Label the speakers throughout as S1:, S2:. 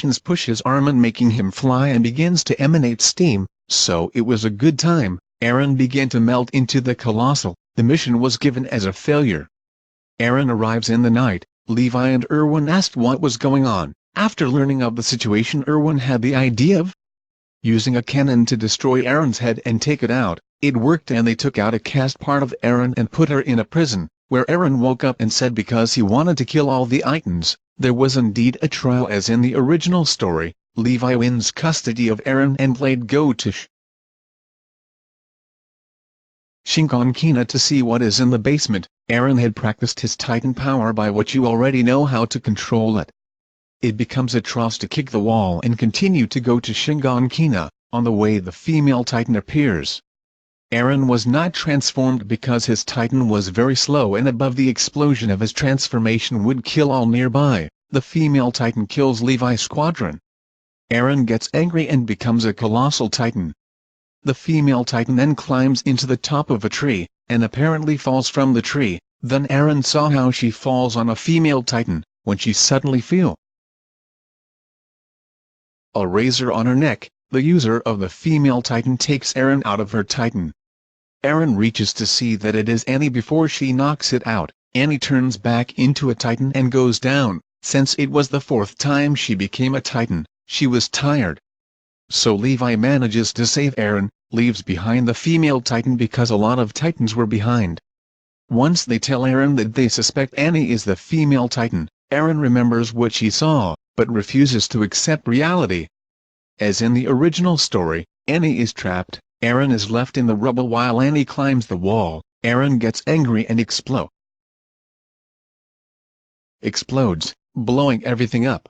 S1: explosions push his arm and making him fly and begins to emanate steam, so it was a good time. Eren began to melt into the Colossal. The mission was given as a failure. Eren arrives in the night. Levi and Erwin asked what was going on. After learning of the situation, Erwin had the idea of using a cannon to destroy Eren's head and take it out. It worked, and they took out a cast part of Eren and put her in a prison, where Eren woke up and said because he wanted to kill all the Titans. There was indeed a trial as in the original story. Levi wins custody of Eren and laid go to Shingon to see what is in the basement. Eren had practiced his Titan power by which you already know how to control it. It becomes a trust to kick the wall and continue to go to Shingon. On the way the female Titan appears. Eren was not transformed because his Titan was very slow, and above the explosion of his transformation would kill all nearby. The female Titan kills Levi's squadron. Eren gets angry and becomes a Colossal Titan. The female Titan then climbs into the top of a tree, and apparently falls from the tree. Then Eren saw how she falls on a female Titan, when she suddenly feels a razor on her neck. The user of the female Titan takes Eren out of her Titan. Eren reaches to see that it is Annie before she knocks it out. Annie turns back into a Titan and goes down. Since it was the fourth time she became a Titan, she was tired. So Levi manages to save Eren, leaves behind the female Titan because a lot of Titans were behind. Once they tell Eren that they suspect Annie is the female Titan, Eren remembers what she saw, but refuses to accept reality. As in the original story, Annie is trapped. Eren is left in the rubble while Annie climbs the wall. Eren gets angry and explodes, blowing everything up.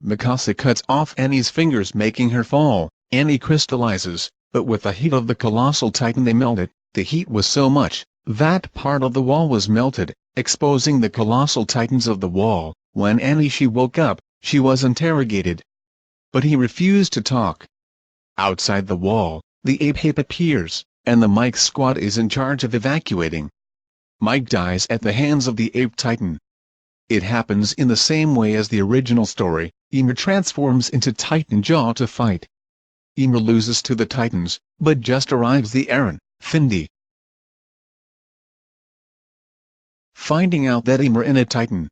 S1: Mikasa cuts off Annie's fingers, making her fall. Annie crystallizes, but with the heat of the Colossal Titan they melt it. The heat was so much that part of the wall was melted, exposing the Colossal Titans of the wall. When she woke up, she was interrogated, but he refused to talk. Outside the wall, the ape appears, and the Mike squad is in charge of evacuating. Mike dies at the hands of the ape Titan. It happens in the same way as the original story. Ymir transforms into Titan Jaw to fight. Ymir loses to the Titans, but just arrives the Eren, Findy. Finding out that Ymir is a Titan,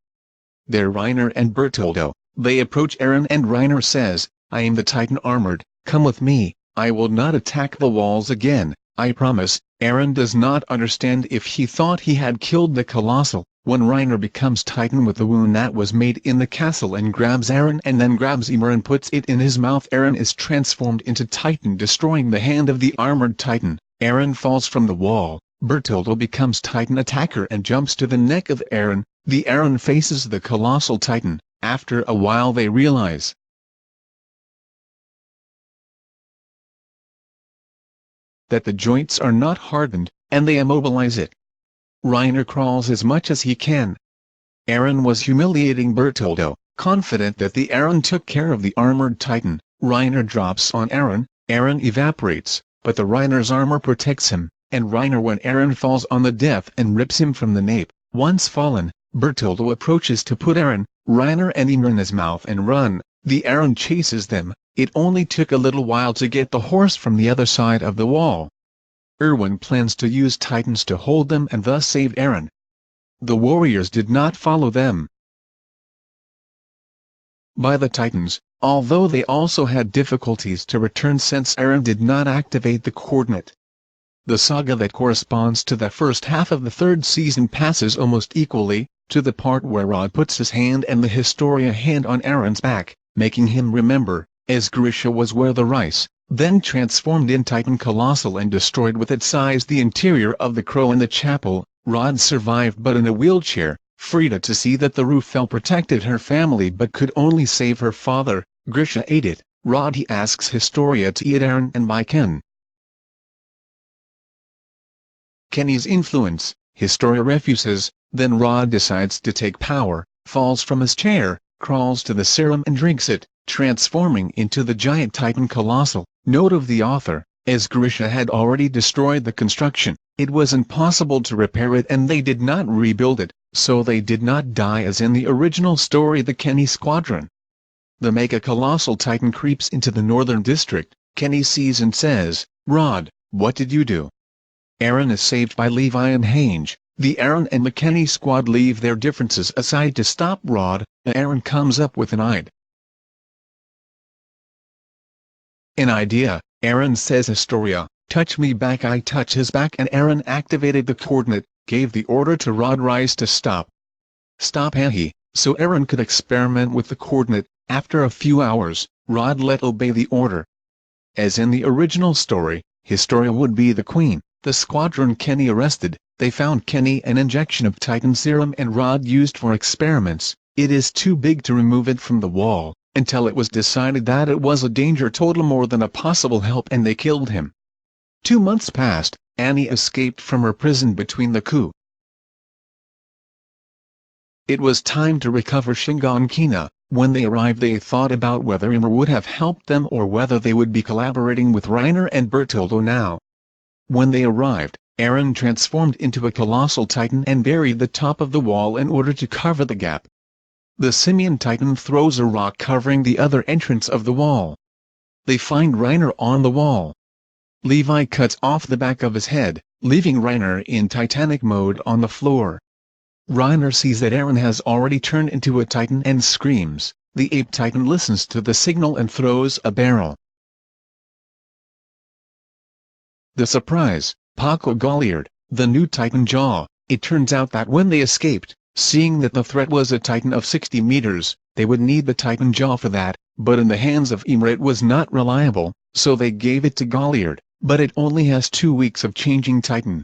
S1: they're Reiner and Bertoldo. They approach Eren and Reiner says, "I am the Titan armored, come with me, I will not attack the walls again, I promise." Eren does not understand if he thought he had killed the Colossal. When Reiner becomes Titan with the wound that was made in the castle and grabs Eren and then grabs Ymir and puts it in his mouth, Eren is transformed into Titan, destroying the hand of the armored Titan. Eren falls from the wall. Bertoldo becomes Titan attacker and jumps to the neck of Eren. The Eren faces the Colossal Titan. After a while they realize that the joints are not hardened, and they immobilize it. Reiner crawls as much as he can. Eren was humiliating Bertoldo, confident that the Eren took care of the armored Titan. Reiner drops on Eren. Eren evaporates, but the Reiner's armor protects him, and Reiner when Eren falls on the death and rips him from the nape. Once fallen, Bertoldo approaches to put Eren, Reiner and Ymir in his mouth and run. The Eren chases them. It only took a little while to get the horse from the other side of the wall. Erwin plans to use Titans to hold them and thus save Eren. The warriors did not follow them by the Titans, although they also had difficulties to return since Eren did not activate the coordinate. The saga that corresponds to the first half of the third season passes almost equally, to the part where Rod puts his hand and the Historia hand on Eren's back, making him remember, as Grisha was where the rice, then transformed in Titan Colossal and destroyed with its size the interior of the crow in the chapel. Rod survived but in a wheelchair. Frida to see that the roof fell protected her family but could only save her father. Grisha ate it. Rod he asks Historia to eat Eren and by Kenny's influence. Historia refuses, then Rod decides to take power, falls from his chair, crawls to the serum and drinks it, transforming into the giant Titan Colossal. Note of the author, as Grisha had already destroyed the construction, it was impossible to repair it and they did not rebuild it, so they did not die as in the original story the Kenny Squadron. The Mega Colossal Titan creeps into the northern district. Kenny sees and says, "Rod, what did you do?" Eren is saved by Levi and Hange. The Eren and the Kenny squad leave their differences aside to stop Rod. Eren comes up with an idea. Eren says, "Astoria, touch me back." I touch his back and Eren activated the coordinate, gave the order to Rod Rise to stop Ahi, so Eren could experiment with the coordinate. After a few hours, Rod let obey the order. As in the original story, Historia would be the queen. The squadron Kenny arrested, they found Kenny an injection of Titan serum and Rod used for experiments. It is too big to remove it from the wall, until it was decided that it was a danger total more than a possible help and they killed him. 2 months passed. Annie escaped from her prison between the coup. It was time to recover Shiganshina. When they arrived they thought about whether Ymir would have helped them or whether they would be collaborating with Reiner and Bertoldo now. When they arrived, Eren transformed into a colossal titan and buried the top of the wall in order to cover the gap. The Simian Titan throws a rock covering the other entrance of the wall. They find Reiner on the wall. Levi cuts off the back of his head, leaving Reiner in Titanic mode on the floor. Reiner sees that Eren has already turned into a titan and screams. The ape titan listens to the signal and throws a barrel. The surprise, Paco Galliard, the new Titan Jaw. It turns out that when they escaped, seeing that the threat was a Titan of 60 meters, they would need the Titan Jaw for that, but in the hands of Ymir it was not reliable, so they gave it to Galliard, but it only has 2 weeks of changing Titan.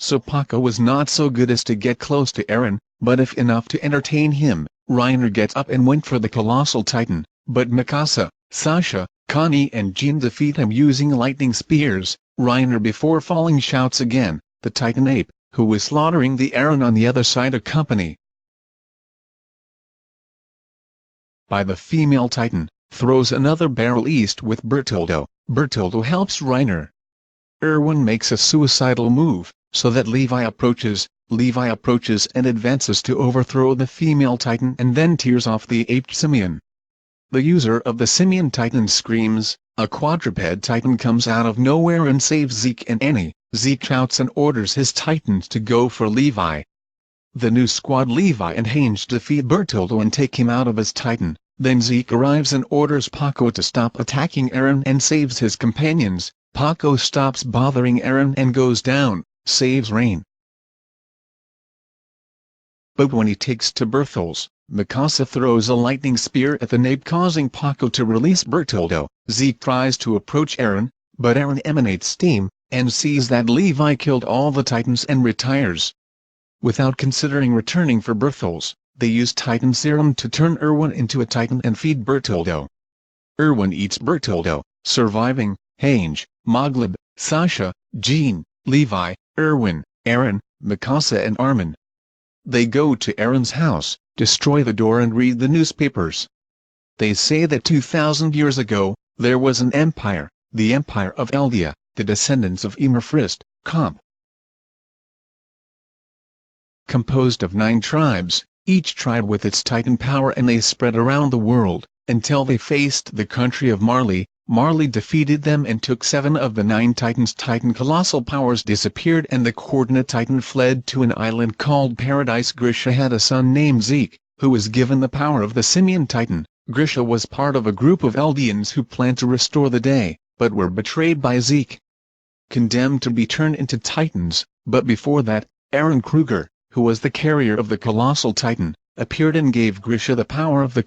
S1: So Paco was not so good as to get close to Eren, but if enough to entertain him. Reiner gets up and went for the Colossal Titan, but Mikasa, Sasha, Connie and Jean defeat him using lightning spears. Reiner before falling shouts again, the Titan ape, who was slaughtering the Eren on the other side accompanied by the female Titan, throws another barrel east with Bertoldo. Bertoldo helps Reiner. Erwin makes a suicidal move, so that Levi approaches and advances to overthrow the female Titan and then tears off the aped simian. The user of the simian Titan screams. A quadruped Titan comes out of nowhere and saves Zeke and Annie. Zeke shouts and orders his Titans to go for Levi. The new squad Levi and Hange defeat Bertoldo and take him out of his Titan. Then Zeke arrives and orders Paco to stop attacking Eren and saves his companions. Paco stops bothering Eren and goes down, saves Rain. But when he takes to Bertholz, Mikasa throws a lightning spear at the nape causing Paco to release Bertoldo. Zeke tries to approach Eren, but Eren emanates steam, and sees that Levi killed all the Titans and retires. Without considering returning for Bertholz, they use Titan serum to turn Erwin into a Titan and feed Bertoldo. Erwin eats Bertoldo, surviving Hange, Moglib, Sasha, Jean, Levi, Erwin, Eren, Mikasa and Armin. They go to Eren's house, destroy the door and read the newspapers. They say that 2,000 years ago, there was an empire, the Empire of Eldia, the descendants of Ymir Frist, composed of 9 tribes, each tribe with its Titan power, and they spread around the world, until they faced the country of Marley. Marley defeated them and took 7 of the 9 Titans. Titan colossal powers disappeared and the coordinate Titan fled to an island called Paradise. Grisha had a son named Zeke, who was given the power of the Simian Titan. Grisha was part of a group of Eldians who planned to restore the day, but were betrayed by Zeke. Condemned to be turned into Titans, but before that, Eren Kruger, who was the carrier of the Colossal Titan, appeared and gave Grisha the power of the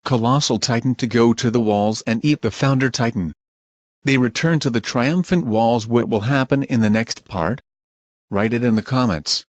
S1: Colossal Titan to go to the walls and eat the Founder Titan. They return to the triumphant walls. What will happen in the next part? Write it in the comments.